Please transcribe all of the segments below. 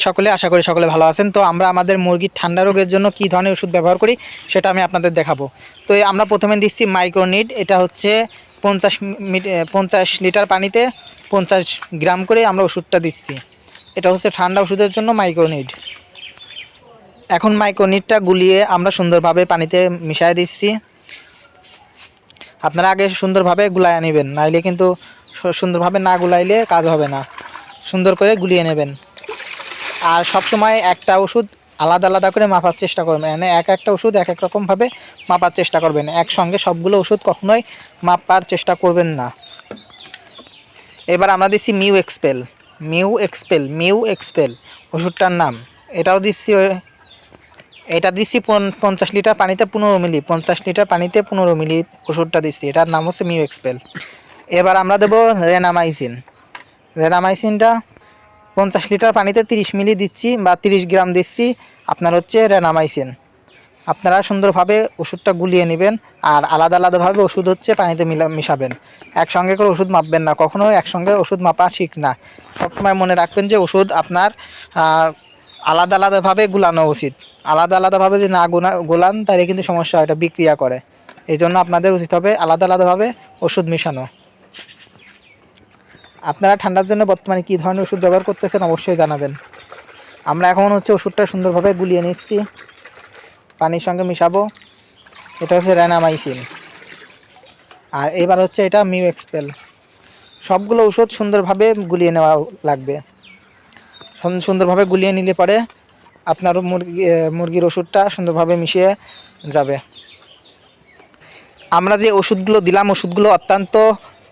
সকলে আশা করি সকলে ভালো আছেন। তো আমরা আমাদের মুরগির ঠান্ডা রোগের জন্য কী ধরনের ওষুধ ব্যবহার করি সেটা আমি আপনাদের দেখাবো। তো আমরা প্রথমে দিচ্ছি মাইক্রোনিড। এটা হচ্ছে 50 লিটার পানিতে 50 গ্রাম করে আমরা ওষুধটা দিচ্ছি। এটা হচ্ছে ঠান্ডা ওষুধের জন্য মাইক্রোনিড। এখন মাইক্রোনিডটা গুলিয়ে আমরা সুন্দরভাবে পানিতে মিশিয়ে দিচ্ছি। আপনারা আগে সুন্দরভাবে গুলায় নেবেন, নাইলে কিন্তু সুন্দরভাবে না গুলাইলে কাজ হবে না। সুন্দর করে গুলিয়ে নেবেন। আর সবসময় একটা ওষুধ আলাদা আলাদা করে মাপার চেষ্টা করবেন, মানে একটা ওষুধ এক রকমভাবে মাপার চেষ্টা করবেন। একসঙ্গে সবগুলো ওষুধ কখনোই মাপার চেষ্টা করবেন না। এবার আমরা দিচ্ছি মিউ এক্সপেল ওষুধটার নাম। এটাও দিচ্ছি, এটা দিচ্ছি 50 লিটার পানিতে 15 মিলি। 50 লিটার পানিতে 15 মিলি ওষুধটা দিচ্ছি। এটার নাম হচ্ছে মিউ এক্সপেল। এবার আমরা দেবো রেনামাইসিনটা 50 লিটার পানিতে 30 মিলি দিচ্ছি বা 30 গ্রাম দিচ্ছি। আপনার হচ্ছে রেনামাইসিন। আপনারা সুন্দরভাবে ওষুধটা গুলিয়ে নেবেন, আর আলাদা আলাদাভাবে ওষুধ হচ্ছে পানিতে মিশাবেন। একসঙ্গে করে ওষুধ মাপবেন না, কখনো একসঙ্গে ওষুধ মাপা ঠিক না। সবসময় মনে রাখবেন যে ওষুধ আপনার আলাদা আলাদাভাবে গুলানো উচিত। আলাদা আলাদাভাবে যদি না গোলান তাহলে কিন্তু সমস্যা হয়, এটা বিক্রিয়া করে। এই জন্য আপনাদের উচিত হবে আলাদা আলাদাভাবে ওষুধ মেশানো। আপনারা ঠান্ডার জন্য বর্তমানে কী ধরনের ওষুধ ব্যবহার করতেছেন অবশ্যই জানাবেন। আমরা এখন হচ্ছে ওষুধটা সুন্দরভাবে গুলিয়ে নিচ্ছি, পানির সঙ্গে মিশাবো। এটা হচ্ছে রেনামাইসিন, আর এবার হচ্ছে এটা মিউ এক্সপেল। সবগুলো ওষুধ সুন্দরভাবে গুলিয়ে নেওয়া লাগবে। সুন্দরভাবে গুলিয়ে নিলে পরে আপনার মুরগির ওষুধটা সুন্দরভাবে মিশিয়ে যাবে। আমরা যে ওষুধগুলো দিলাম ওষুধগুলো অত্যন্ত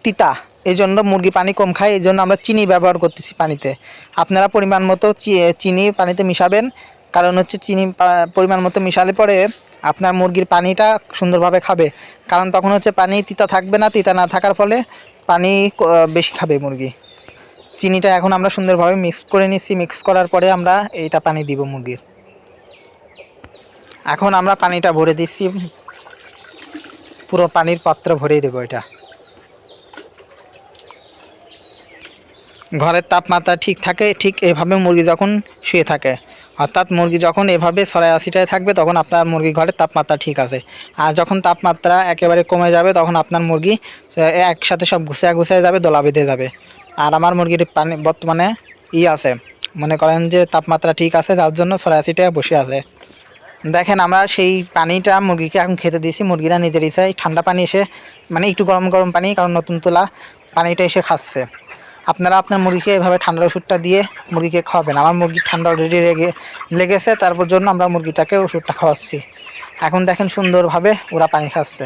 তিতা, এই জন্য মুরগি পানি কম খায়। এই জন্য আমরা চিনি ব্যবহার করতেছি পানিতে। আপনারা পরিমাণ মতো চিনি পানিতে মিশাবেন, কারণ হচ্ছে চিনি পরিমাণ মতো মিশালে পরে আপনার মুরগির পানিটা সুন্দরভাবে খাবে। কারণ তখন হচ্ছে পানি তিতা থাকবে না, তিতা না থাকার ফলে পানি বেশি খাবে মুরগি। চিনিটা এখন আমরা সুন্দরভাবে মিক্স করে নিচ্ছি। মিক্স করার পরে আমরা এইটা পানি দিব মুরগির। এখন আমরা পানিটা ভরে দিচ্ছি, পুরো পানির পাত্র ভরেই দেবো। এটা ঘরের তাপমাত্রা ঠিক থাকে, ঠিক এভাবে মুরগি যখন শুয়ে থাকে, অর্থাৎ মুরগি যখন এভাবে 86টায় থাকবে তখন আপনার মুরগি ঘরের তাপমাত্রা ঠিক আছে। আর যখন তাপমাত্রা একেবারে কমে যাবে তখন আপনার মুরগি একসাথে সব গুছিয়ে যাবে, দোলা বেঁধে যাবে। আর আমার মুরগির পানি বর্তমানে আছে, মনে করেন যে তাপমাত্রা ঠিক আছে, যার জন্য 86টায় বসে আছে। দেখেন আমরা সেই পানিটা মুরগিকে এখন খেতে দিয়েছি। মুরগিরা নিজের ইচ্ছায় ঠান্ডা পানি এসে, মানে একটু গরম গরম পানি, কারণ নতুন তোলা পানিটা এসে খাচ্ছে। আপনারা আপনার মুরগিকে এভাবে ঠান্ডার ওষুধটা দিয়ে মুরগিকে খাওয়াবেন। আমার মুরগির ঠান্ডা অলরেডি লেগেছে, তারপর জন্য আমরা মুরগিটাকে ওষুধটা খাওয়াচ্ছি। এখন দেখেন সুন্দরভাবে ওরা পানি খাচ্ছে।